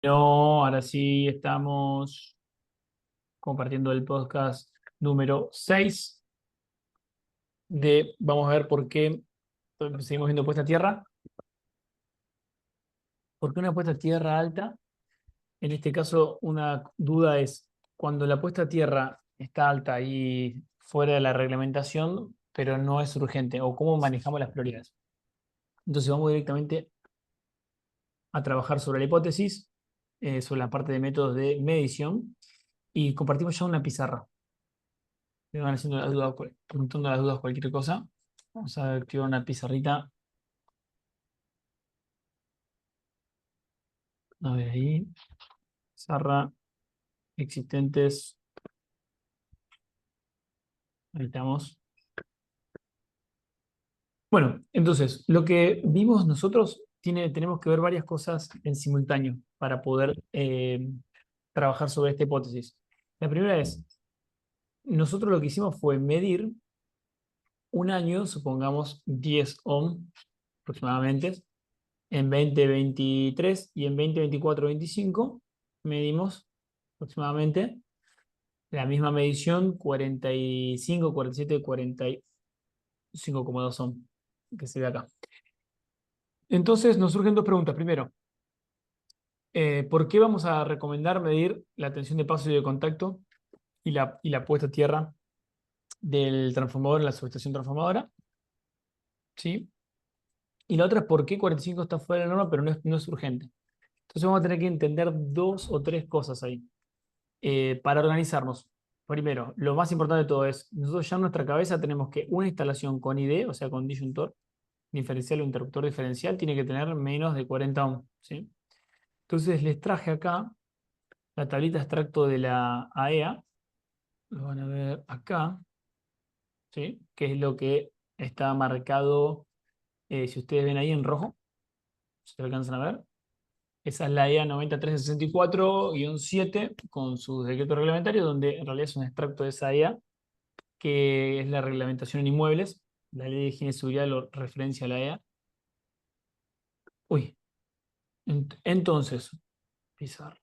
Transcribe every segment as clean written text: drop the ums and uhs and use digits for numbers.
No, ahora sí estamos compartiendo el podcast número 6 vamos a ver por qué seguimos viendo puesta a tierra. ¿Por qué una puesta a tierra alta? En este caso, una duda es cuando la puesta a tierra está alta y fuera de la reglamentación, pero no es urgente, o cómo manejamos las prioridades. Entonces vamos directamente a trabajar sobre la hipótesis, sobre la parte de métodos de medición, y compartimos ya una pizarra. Me van haciendo las dudas, preguntando las dudas, cualquier cosa. Vamos a activar una pizarrita. A ver ahí. Pizarra, existentes. Ahí estamos. Bueno, entonces, lo que vimos nosotros tenemos que ver varias cosas en simultáneo para poder trabajar sobre esta hipótesis. La primera es, nosotros lo que hicimos fue medir un año, supongamos 10 ohm aproximadamente, en 2023 y en 2024-25 medimos aproximadamente la misma medición, 45, 47, 45,2 son, que se ve acá. Entonces nos surgen dos preguntas. Primero, ¿por qué vamos a recomendar medir la tensión de paso y de contacto y la puesta a tierra del transformador en la subestación transformadora? ¿Sí? Y la otra es por qué 45 está fuera de la norma, pero no es urgente. Entonces vamos a tener que entender dos o tres cosas ahí. Para organizarnos. Primero, lo más importante de todo es, nosotros ya en nuestra cabeza tenemos que una instalación con ID, o sea, con disyuntor diferencial o interruptor diferencial, tiene que tener menos de 40 ohms, ¿sí? Entonces les traje acá la tablita de extracto de la AEA, lo van a ver acá, ¿sí? Que es lo que está marcado, si ustedes ven ahí en rojo, si se alcanzan a ver. Esa es la AEA 9364-7 con sus decretos reglamentarios, donde en realidad es un extracto de esa AEA que es la reglamentación en inmuebles. La ley de higiene y seguridad lo referencia a la EA. Uy, entonces, pizarra.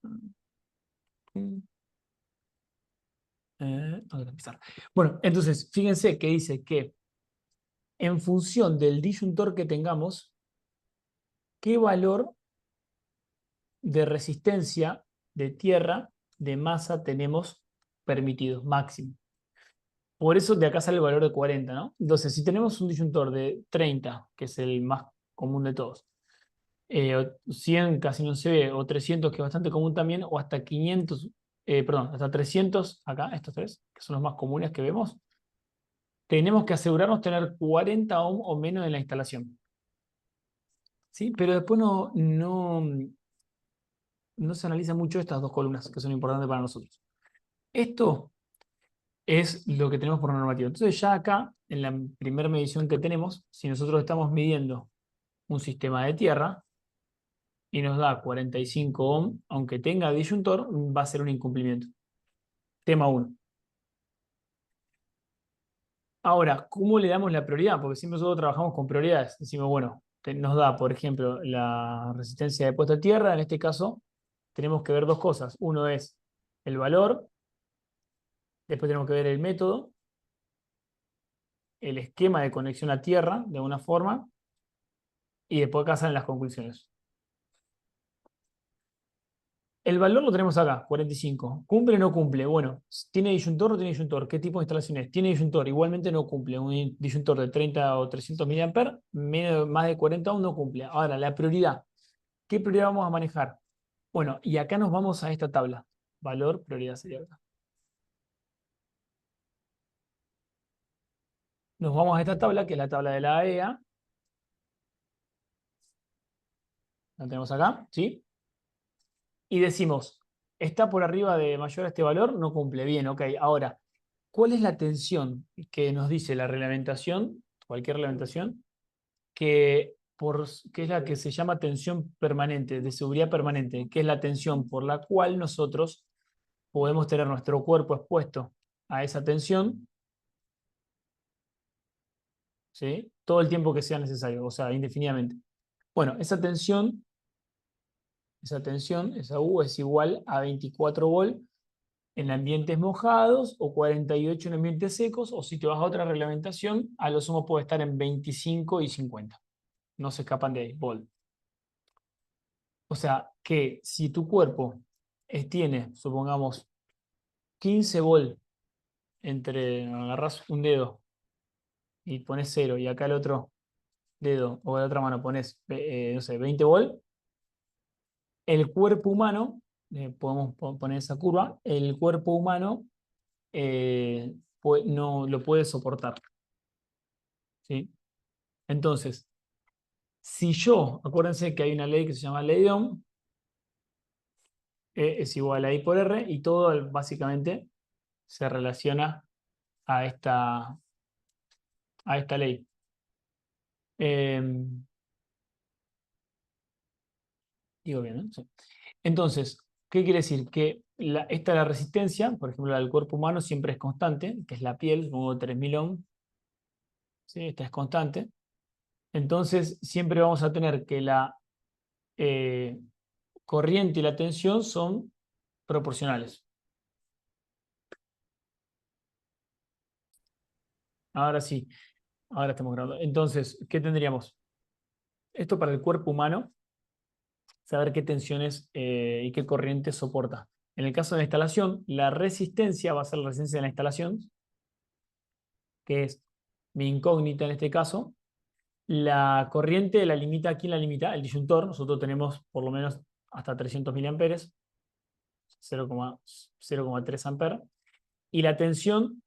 Otra pizarra. Bueno, entonces, fíjense que dice que en función del disyuntor que tengamos, qué valor de resistencia de tierra, de masa tenemos permitido, máximo. Por eso de acá sale el valor de 40, ¿no? Entonces, si tenemos un disyuntor de 30, que es el más común de todos, 100 casi no se ve, o 300 que es bastante común también, o hasta 500, perdón, hasta 300 acá, estos tres, que son los más comunes que vemos, tenemos que asegurarnos tener 40 ohm o menos en la instalación. ¿Sí? Pero después no se analiza mucho estas dos columnas, que son importantes para nosotros. Esto es lo que tenemos por normativa. Entonces ya acá, en la primera medición que tenemos, si nosotros estamos midiendo un sistema de tierra, y nos da 45 ohm, aunque tenga disyuntor, va a ser un incumplimiento. Tema uno. Ahora, ¿cómo le damos la prioridad? Porque siempre nosotros trabajamos con prioridades. Decimos, bueno, nos da, por ejemplo, la resistencia de puesta a tierra. En este caso, tenemos que ver dos cosas. Uno es el valor, después tenemos que ver el método, el esquema de conexión a tierra, de alguna forma, y después acá salen las conclusiones. El valor lo tenemos acá, 45. ¿Cumple o no cumple? Bueno, ¿tiene disyuntor o no tiene disyuntor? ¿Qué tipo de instalación es? Tiene disyuntor, igualmente no cumple. Un disyuntor de 30 o 300 mA, más de 40 ohm no cumple. Ahora, la prioridad. ¿Qué prioridad vamos a manejar? Bueno, y acá nos vamos a esta tabla. Valor, prioridad sería acá. Nos vamos a esta tabla, que es la tabla de la AEA. La tenemos acá, ¿sí? Y decimos, está por arriba de mayor a este valor, no cumple. Bien, ok. Ahora, ¿cuál es la tensión que nos dice la reglamentación, cualquier reglamentación, que es la que se llama tensión permanente, de seguridad permanente, que es la tensión por la cual nosotros podemos tener nuestro cuerpo expuesto a esa tensión, ¿sí? Todo el tiempo que sea necesario, o sea, indefinidamente. Bueno, esa tensión esa tensión, esa U, es igual a 24 volt en ambientes mojados o 48 en ambientes secos, o si te vas a otra reglamentación, a lo sumo puede estar en 25 y 50. No se escapan de ahí, volt. O sea, que si tu cuerpo tiene, supongamos, 15 volt entre, agarras un dedo y pones 0 y acá el otro dedo o la otra mano pones, no sé, 20 volt, el cuerpo humano, podemos poner esa curva, el cuerpo humano no lo puede soportar. ¿Sí? Entonces, si yo, acuérdense que hay una ley que se llama ley de Ohm, E es igual a I por R, y todo básicamente se relaciona a esta ley. Digo bien, ¿no? Sí. Entonces, ¿qué quiere decir? Que esta la resistencia, por ejemplo, la del cuerpo humano siempre es constante, que es la piel, supongo 3000 ohm, ¿sí? Esta es constante. Entonces, siempre vamos a tener que la eh, corriente y la tensión son proporcionales. Ahora sí, ahora estamos grabando. Entonces, ¿qué tendríamos? Esto para el cuerpo humano, saber qué tensiones y qué corriente soporta. En el caso de la instalación, la resistencia va a ser la resistencia de la instalación, que es mi incógnita en este caso. La corriente la limita, ¿quién la limita? El disyuntor. Nosotros tenemos por lo menos hasta 300 miliamperes, 0,3 amperes. Y la tensión,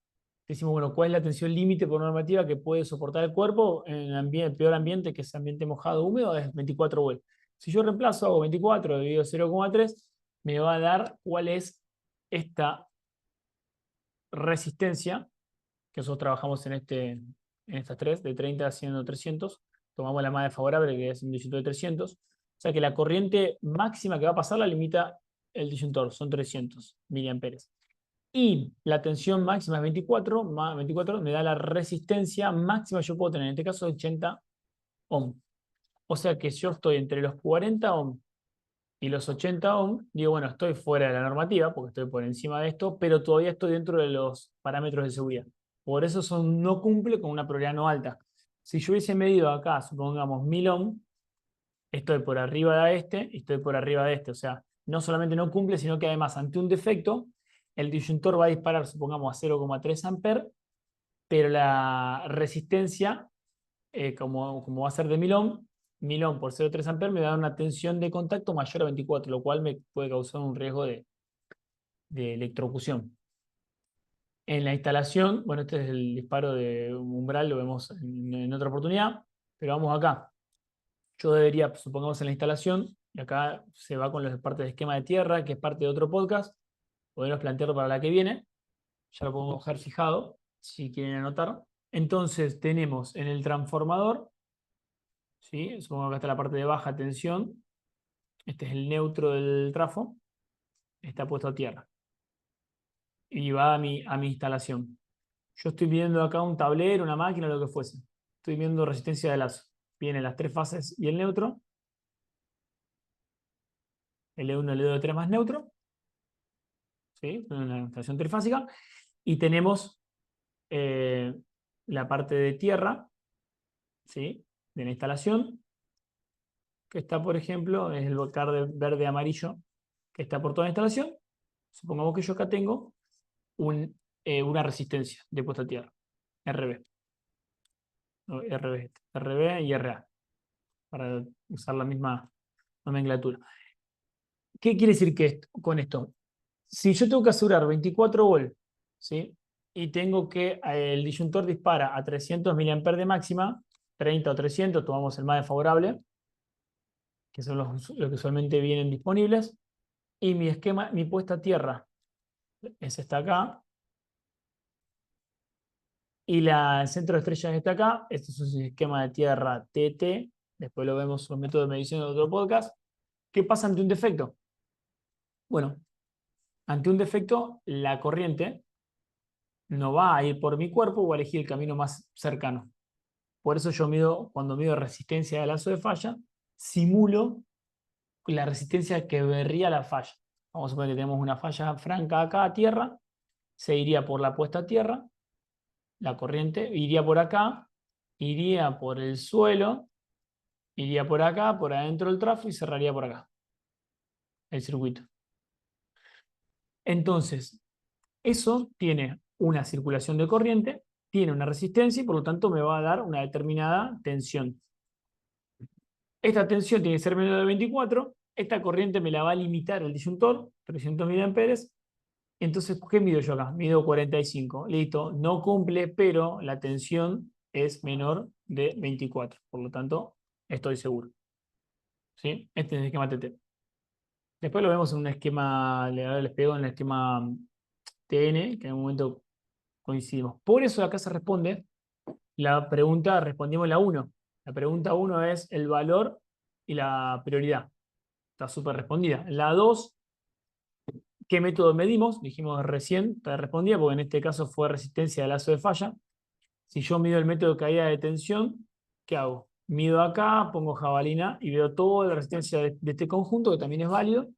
decimos, bueno, ¿cuál es la tensión límite por normativa que puede soportar el cuerpo en el peor ambiente, que es ambiente mojado, húmedo? Es 24 volt. Si yo reemplazo, hago 24 dividido 0,3, me va a dar cuál es esta resistencia, que nosotros trabajamos en estas tres, de 30 haciendo 300, tomamos la más desfavorable, que es un disyuntor de 300, o sea que la corriente máxima que va a pasar la limita el disyuntor, son 300 miliamperes. Y la tensión máxima es 24, más 24 me da la resistencia máxima que yo puedo tener, en este caso 80 ohm. O sea que si yo estoy entre los 40 ohm y los 80 ohm, digo, bueno, estoy fuera de la normativa, porque estoy por encima de esto, pero todavía estoy dentro de los parámetros de seguridad. Por eso no cumple con una probabilidad no alta. Si yo hubiese medido acá, supongamos 1000 ohm, estoy por arriba de este y estoy por arriba de este. O sea, no solamente no cumple, sino que además ante un defecto, el disyuntor va a disparar, supongamos, a 0,3 amperes, pero la resistencia, como va a ser de 1000 ohm por 0,3 amperes, me da una tensión de contacto mayor a 24, lo cual me puede causar un riesgo de electrocución. En la instalación, bueno, este es el disparo de umbral, lo vemos en otra oportunidad, pero vamos acá. Yo debería, supongamos en la instalación, y acá se va con las partes de esquema de tierra, que es parte de otro podcast, podemos plantearlo para la que viene, ya lo podemos dejar fijado, si quieren anotar. Entonces tenemos en el transformador, ¿sí? Supongo que acá está la parte de baja tensión, este es el neutro del trafo, está puesto a tierra, y va a mi instalación. Yo estoy viendo acá un tablero, una máquina, lo que fuese. Estoy viendo resistencia de lazo. Vienen las tres fases y el neutro, L1, L2, L3 más neutro, ¿sí? Una instalación trifásica. Y tenemos eh, la parte de tierra, ¿sí? De la instalación, que está, por ejemplo, es el bocar de verde-amarillo, que está por toda la instalación. Supongamos que yo acá tengo una resistencia de puesta a tierra, RB, ¿no? RB y RA, para usar la misma nomenclatura. ¿Qué quiere decir con esto? Si yo tengo que asegurar 24 volt, ¿sí? Y tengo que el disyuntor dispara a 300 mA de máxima, 30 o 300, tomamos el más desfavorable, que son los que usualmente vienen disponibles, y mi esquema, mi puesta a tierra es esta acá, y el centro de estrellas está acá. Este es un esquema de tierra TT, después lo vemos en un método de medición de otro podcast. ¿Qué pasa ante un defecto? Bueno, ante un defecto, la corriente no va a ir por mi cuerpo, o a elegir el camino más cercano. Por eso yo cuando mido resistencia de lazo de falla, simulo la resistencia que berría la falla. Vamos a suponer que tenemos una falla franca acá a tierra, se iría por la puesta a tierra, la corriente iría por acá, iría por el suelo, iría por acá, por adentro del trafo y cerraría por acá el circuito. Entonces, eso tiene una circulación de corriente, tiene una resistencia y por lo tanto me va a dar una determinada tensión. Esta tensión tiene que ser menor de 24, esta corriente me la va a limitar el disyuntor, 300 mA. Entonces, ¿qué mido yo acá? Mido 45. Listo, no cumple, pero la tensión es menor de 24. Por lo tanto, estoy seguro. ¿Sí? Este es el esquema TT. Después lo vemos en un esquema, ahora les pego en el esquema TN, que en un momento coincidimos. Por eso acá se responde la pregunta, respondimos la 1. La pregunta 1 es el valor y la prioridad. Está súper respondida. La 2, ¿qué método medimos? Dijimos recién, te respondía, porque en este caso fue resistencia de lazo de falla. Si yo mido el método de caída de tensión, ¿qué hago? Mido acá, pongo jabalina y veo toda la resistencia de este conjunto, que también es válido.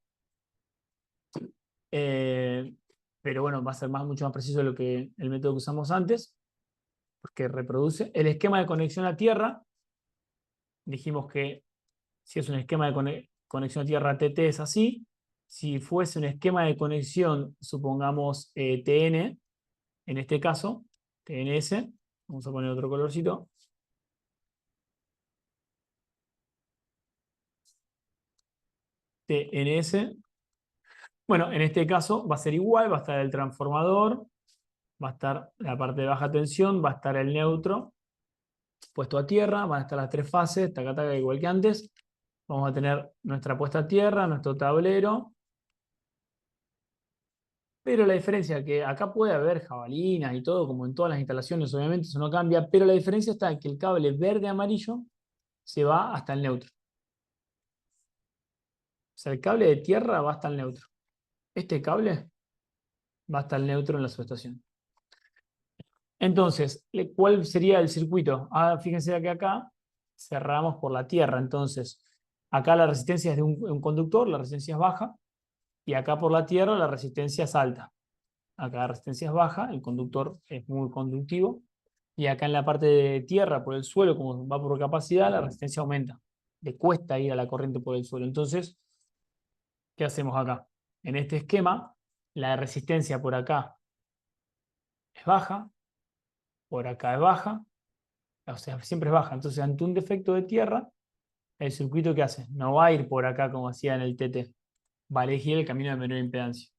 Eh, pero bueno, va a ser mucho más preciso lo que el método que usamos antes, porque reproduce. El esquema de conexión a tierra, dijimos que si es un esquema de conexión a tierra TT es así. Si fuese un esquema de conexión, supongamos TN, en este caso, TNS, vamos a poner otro colorcito. TNS. Bueno, en este caso va a ser igual, va a estar el transformador, va a estar la parte de baja tensión, va a estar el neutro puesto a tierra, van a estar las tres fases, taca, taca, igual que antes. Vamos a tener nuestra puesta a tierra, nuestro tablero. Pero la diferencia es que acá puede haber jabalinas y todo, como en todas las instalaciones, obviamente eso no cambia, pero la diferencia está en que el cable verde-amarillo se va hasta el neutro. O sea, el cable de tierra va hasta el neutro. Este cable va hasta el neutro en la subestación. Entonces, ¿cuál sería el circuito? Fíjense que acá cerramos por la tierra. Entonces, acá la resistencia es de un conductor, la resistencia es baja, y acá por la tierra la resistencia es alta. Acá la resistencia es baja, el conductor es muy conductivo, y acá en la parte de tierra, por el suelo, como va por capacidad, la resistencia aumenta. Le cuesta ir a la corriente por el suelo. Entonces, ¿qué hacemos acá? En este esquema, la resistencia por acá es baja, por acá es baja, o sea, siempre es baja. Entonces, ante un defecto de tierra, el circuito que hace no va a ir por acá como hacía en el TT, va a elegir el camino de menor impedancia.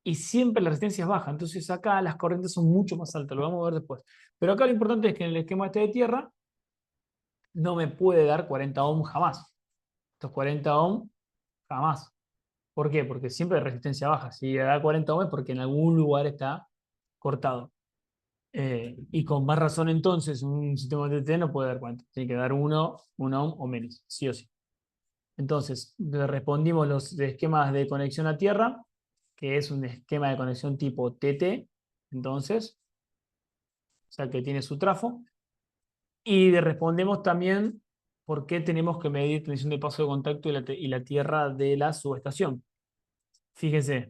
Y siempre la resistencia es baja, entonces acá las corrientes son mucho más altas, lo vamos a ver después. Pero acá lo importante es que en el esquema este de tierra no me puede dar 40 ohms jamás. Estos 40 ohms jamás. ¿Por qué? Porque siempre hay resistencia baja. Si da 40 ohms es porque en algún lugar está cortado. Y con más razón entonces un sistema de TT no puede dar cuenta. Tiene que dar un ohm o menos, sí o sí. Entonces, le respondimos los esquemas de conexión a tierra, que es un esquema de conexión tipo TT, entonces, o sea que tiene su trafo. Y le respondemos también por qué tenemos que medir tensión de paso de contacto y la tierra de la subestación. Fíjense,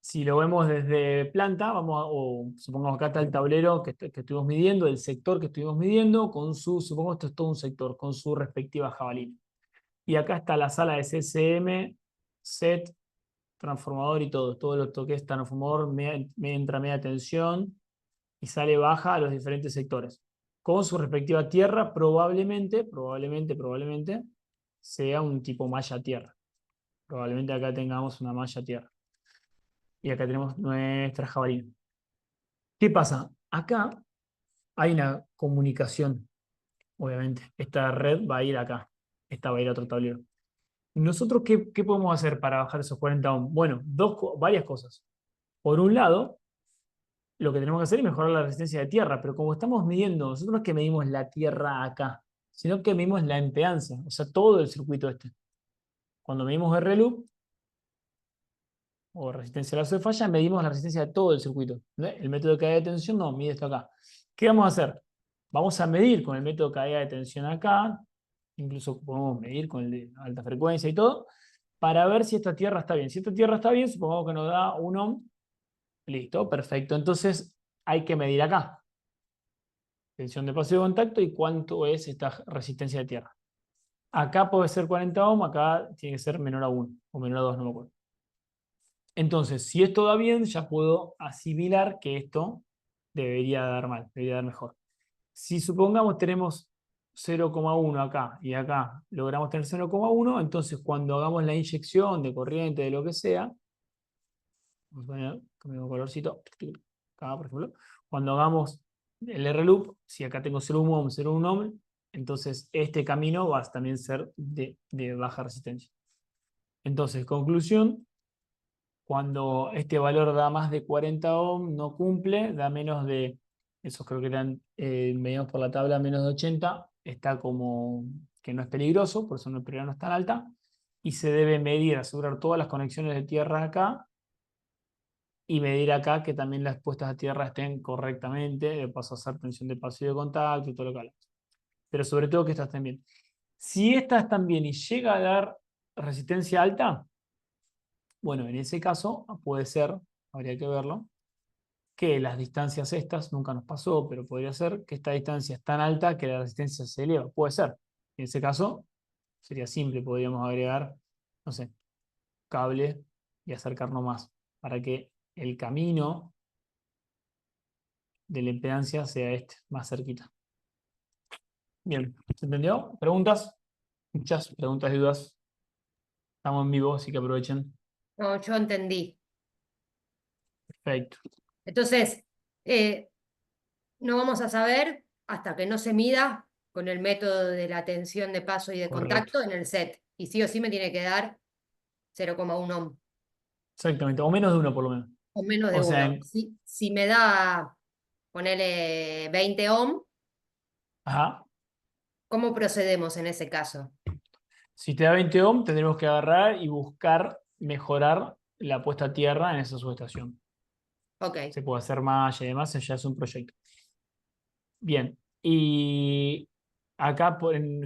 si lo vemos desde planta, o supongamos acá está el tablero que estuvimos midiendo, el sector que estuvimos midiendo, supongamos esto es todo un sector, con su respectiva jabalina. Y acá está la sala de CCM, set, transformador y todo lo que es transformador, entra media tensión y sale baja a los diferentes sectores. Con su respectiva tierra, probablemente sea un tipo malla tierra. Probablemente acá tengamos una malla tierra. Y acá tenemos nuestra jabalina. ¿Qué pasa? Acá hay una comunicación, obviamente. Esta red va a ir acá. Esta va a ir a otro tablero. ¿Nosotros qué podemos hacer para bajar esos 40 ohms? Bueno, varias cosas. Por un lado, lo que tenemos que hacer es mejorar la resistencia de tierra, pero como estamos midiendo, nosotros no es que medimos la tierra acá, sino que medimos la impedancia, o sea, todo el circuito este. Cuando medimos R-loop, o resistencia a lazo de falla, medimos la resistencia de todo el circuito. ¿No? El método de caída de tensión no, mide esto acá. ¿Qué vamos a hacer? Vamos a medir con el método de caída de tensión acá, incluso podemos medir con el de alta frecuencia y todo, para ver si esta tierra está bien. Si esta tierra está bien, supongamos que nos da 1 ohm, listo, perfecto. Entonces hay que medir acá, tensión de paso de contacto y cuánto es esta resistencia de tierra. Acá puede ser 40 ohm, acá tiene que ser menor a 1 o menor a 2, no me acuerdo. Entonces, si esto da bien, ya puedo asimilar que esto debería dar mal, debería dar mejor. Si supongamos tenemos 0,1 acá y acá logramos tener 0,1, entonces cuando hagamos la inyección de corriente, de lo que sea, vamos a poner con el mismo colorcito, acá por ejemplo, cuando hagamos el R-loop, si acá tengo 0,1 ohm, 0,1 ohm, entonces este camino va a también ser de baja resistencia. Entonces, conclusión, cuando este valor da más de 40 ohm, no cumple, da menos de, esos creo que eran, medimos por la tabla, menos de 80, está como que no es peligroso, por eso la prioridad no es tan alta, y se debe medir, asegurar todas las conexiones de tierra acá, y medir acá que también las puestas a tierra estén correctamente, de paso a hacer tensión de paso y de contacto y todo lo que hablamos. Pero sobre todo que estas estén bien. Si estas están bien y llega a dar resistencia alta, bueno, en ese caso puede ser, habría que verlo, que las distancias estas, nunca nos pasó, pero podría ser que esta distancia es tan alta que la resistencia se eleva. Puede ser. En ese caso, sería simple, podríamos agregar, no sé, cable y acercarnos más para que el camino de la impedancia sea este, más cerquita. Bien, ¿se entendió? ¿Preguntas? Muchas preguntas y dudas. Estamos en vivo, así que aprovechen. No, yo entendí. Perfecto. Entonces, eh, no vamos a saber hasta que no se mida con el método de la tensión de paso y de Correcto. contacto en el set. Y sí o sí me tiene que dar 0,1 ohm Exactamente. O menos de uno, por lo menos. o menos de O sea, 1. Si me da, ponele 20 ohm, ajá. ¿cómo procedemos en ese caso? Si te da 20 ohm, tendremos que agarrar y buscar mejorar la puesta a tierra en esa subestación. Ok. Se puede hacer más y demás, ya es un proyecto. Bien, y acá,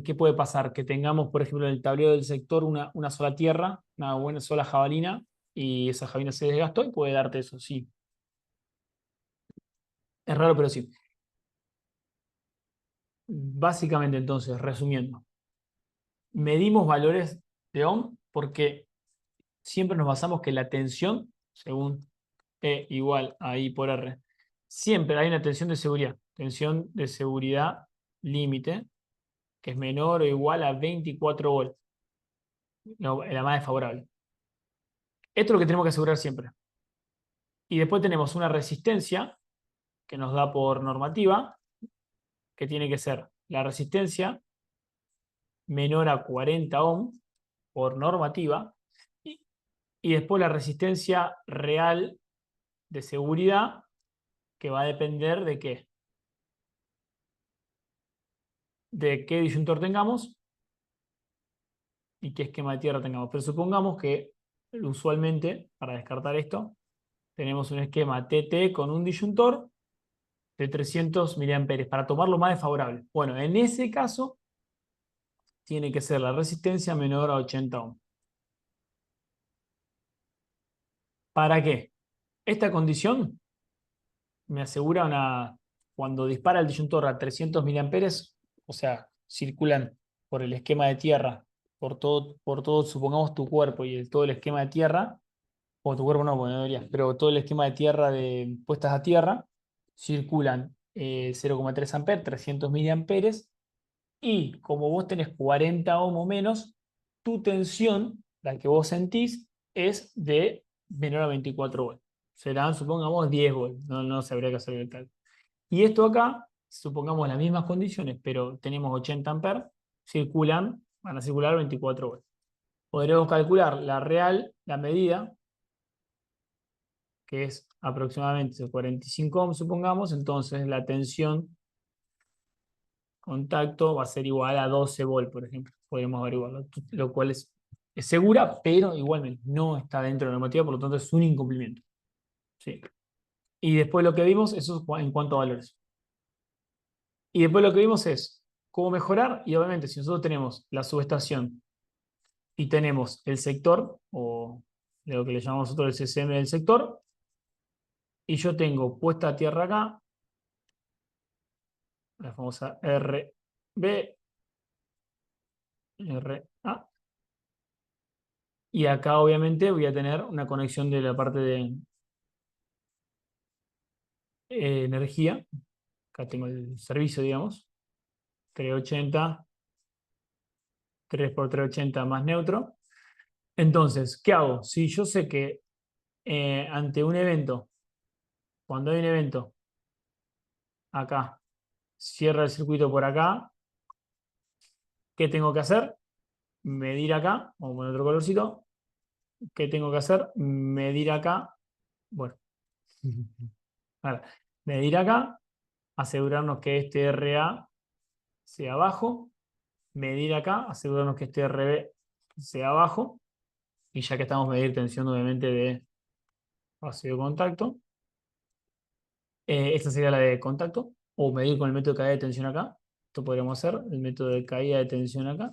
¿qué puede pasar? Que tengamos, por ejemplo, en el tablero del sector una sola tierra, una buena sola jabalina, y esa jabalina se desgastó y puede darte eso, sí. Es raro, pero sí. Básicamente, entonces, resumiendo, medimos valores de ohm porque siempre nos basamos que la tensión, según E igual a I por R, siempre hay una tensión de seguridad límite, que es menor o igual a 24 volts, la más desfavorable. Esto es lo que tenemos que asegurar siempre. Y después tenemos una resistencia que nos da por normativa, que tiene que ser la resistencia menor a 40 ohm por normativa, y, y después la resistencia real de seguridad, que va a depender de qué disyuntor tengamos y qué esquema de tierra tengamos. Pero supongamos que usualmente, para descartar esto, tenemos un esquema TT con un disyuntor de 300 miliamperes para tomarlo más desfavorable. Bueno, en ese caso tiene que ser la resistencia menor a 80 ohm. ¿Para qué? Esta condición me asegura cuando dispara el disyuntor a 300 miliamperes, o sea, circulan por el esquema de tierra, por todo, supongamos tu cuerpo y todo el esquema de tierra, o tu cuerpo no, porque no debería, pero todo el esquema de tierra de puestas a tierra, circulan 0,3 amperes, 300 miliamperes, y como vos tenés 40 ohm o menos, tu tensión, la que vos sentís, es de menor a 24 volts. Serán, supongamos, 10 volts. No se habría que hacer el cálculo. Y esto acá, supongamos las mismas condiciones, pero tenemos 80 amperes, van a circular 24 volts. Podremos calcular la real, la medida, que es aproximadamente 45 ohms, supongamos, entonces la tensión contacto va a ser igual a 12 volt, por ejemplo. Podemos averiguarlo, lo cual es segura, pero igualmente no está dentro de la normativa, por lo tanto es un incumplimiento. ¿Sí? Y después lo que vimos, eso es en cuanto a valores. Y después lo que vimos es cómo mejorar, y obviamente si nosotros tenemos la subestación y tenemos el sector, o lo que le llamamos nosotros el CCM del sector, y yo tengo puesta a tierra acá, la famosa RB, RA, y acá obviamente voy a tener una conexión de la parte de energía. Acá tengo el servicio, digamos, 380, 3 por 380 más neutro. Entonces, ¿qué hago? Si yo sé que ante un evento, cuando hay un evento, acá, cierra el circuito por acá, ¿qué tengo que hacer? Medir acá, vamos a poner otro colorcito. ¿Qué tengo que hacer? Medir acá. Bueno, ahora, medir acá, asegurarnos que este RA sea bajo, medir acá, asegurarnos que este RB sea bajo, y ya que estamos medir tensión obviamente de ácido de contacto, esta sería la de contacto, o medir con el método de caída de tensión acá. Esto podríamos hacer, el método de caída de tensión acá,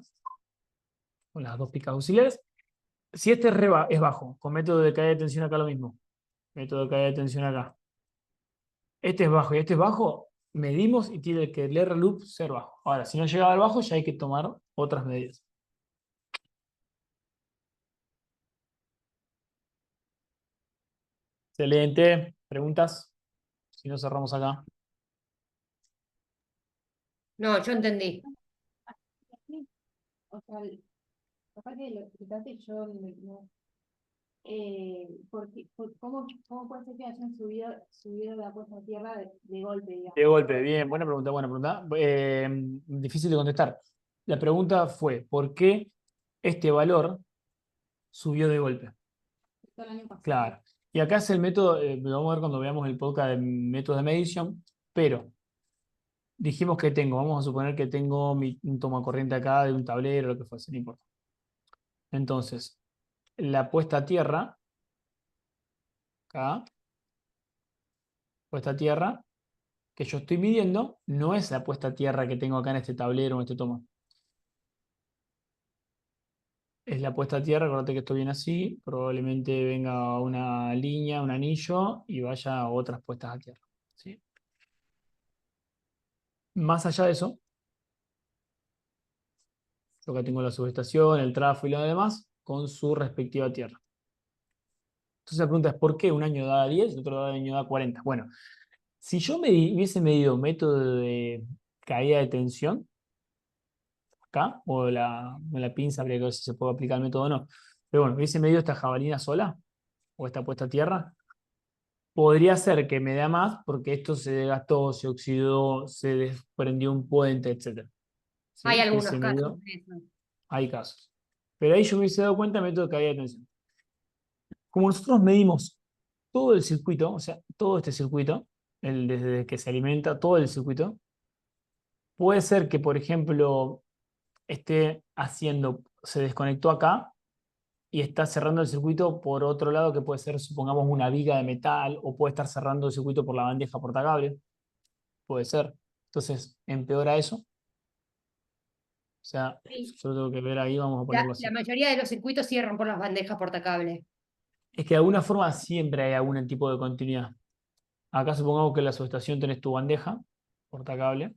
con las dos picas auxiliares. Si este es bajo, con método de caída de tensión acá lo mismo, método de caída de tensión acá. Este es bajo y este es bajo, medimos y tiene que el R loop ser bajo. Ahora, si no llegaba al bajo, ya hay que tomar otras medidas. Excelente. ¿Preguntas? Si no, cerramos acá. No, yo entendí. O sea, capaz que lo explicaste y yo no. ¿Cómo puede ser que hayan subido la puesta a tierra de golpe, De digamos? golpe, bien, buena pregunta, buena pregunta. Difícil de contestar. La pregunta fue, ¿por qué este valor subió de golpe? Todo el año pasado. Claro. Y acá es el método, lo vamos a ver cuando veamos el podcast de métodos de medición, pero dijimos que tengo, vamos a suponer que tengo un toma corriente acá de un tablero, lo que fuese, no importa. Entonces, la puesta a tierra, acá, puesta a tierra, que yo estoy midiendo, no es la puesta a tierra que tengo acá en este tablero, en este toma. Es la puesta a tierra, acuérdate que esto viene así, probablemente venga una línea, un anillo y vaya a otras puestas a tierra. ¿Sí? Más allá de eso, yo acá tengo la subestación, el tráfico y lo demás, con su respectiva tierra. Entonces la pregunta es, ¿por qué un año da 10 y otro año da 40? Bueno, si yo hubiese medido método de caída de tensión, acá, o la pinza, habría que ver si se puede aplicar el método o no. Pero bueno, hubiese medido esta jabalina sola, o esta puesta a tierra, podría ser que me da más porque esto se desgastó, se oxidó, se desprendió un puente, etc. Hay ¿Sí? algunos Hubiese casos medido, de eso. hay casos. Pero ahí yo me hubiese dado cuenta del método de caída de tensión. Como nosotros medimos todo el circuito, o sea, todo este circuito, desde que se alimenta todo el circuito, puede ser que, por ejemplo, esté haciendo, se desconectó acá y está cerrando el circuito por otro lado, que puede ser, supongamos, una viga de metal, o puede estar cerrando el circuito por la bandeja portacable, puede ser. Entonces, empeora eso. O sea, Sí. yo tengo que ver ahí, vamos a ponerlo La así. mayoría de los circuitos cierran por las bandejas portacable. Es que de alguna forma siempre hay algún tipo de continuidad. Acá supongamos que en la subestación tenés tu bandeja portacable.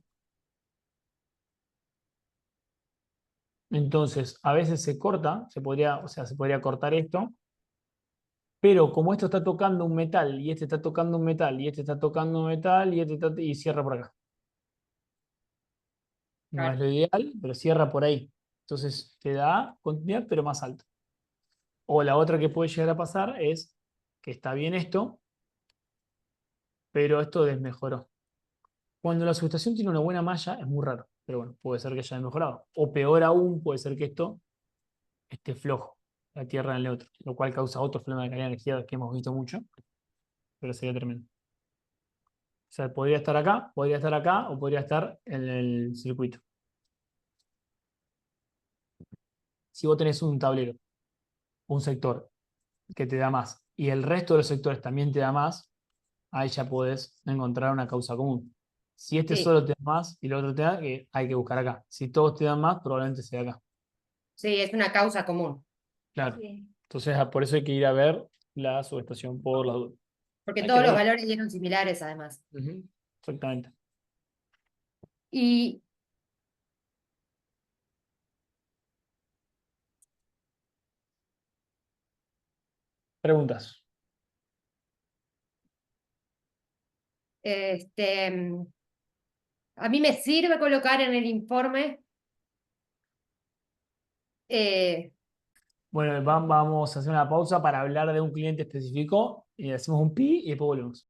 Entonces, a veces se corta, o sea, se podría cortar esto, pero como esto está tocando un metal, y este está tocando un metal, y este está tocando un metal, y cierra por acá. No es Claro. lo ideal, pero cierra por ahí. Entonces te da continuidad, pero más alto. O la otra que puede llegar a pasar es que está bien esto, pero esto desmejoró. Cuando la subestación tiene una buena malla, es muy raro, pero bueno, puede ser que haya mejorado. O peor aún, puede ser que esto esté flojo, la tierra en el neutro, lo cual causa otro problema de calidad de energía que hemos visto mucho, pero sería tremendo. O sea, podría estar acá, o podría estar en el circuito. Si vos tenés un tablero, un sector que te da más, y el resto de los sectores también te da más, ahí ya podés encontrar una causa común. Si este Sí, solo te da más y el otro te da, que hay que buscar acá. Si todos te dan más, probablemente sea acá. sí, es una causa común. Claro. Sí. Entonces, por eso hay que ir a ver la subestación por las dudas. Porque Hay que todos los verlo. valores dieron similares además. Ujú. Exactamente. Y Preguntas. este, a mí me sirve colocar en el informe eh, Bueno, vamos a hacer una pausa para hablar de un cliente específico y hacemos un pi y después volvemos.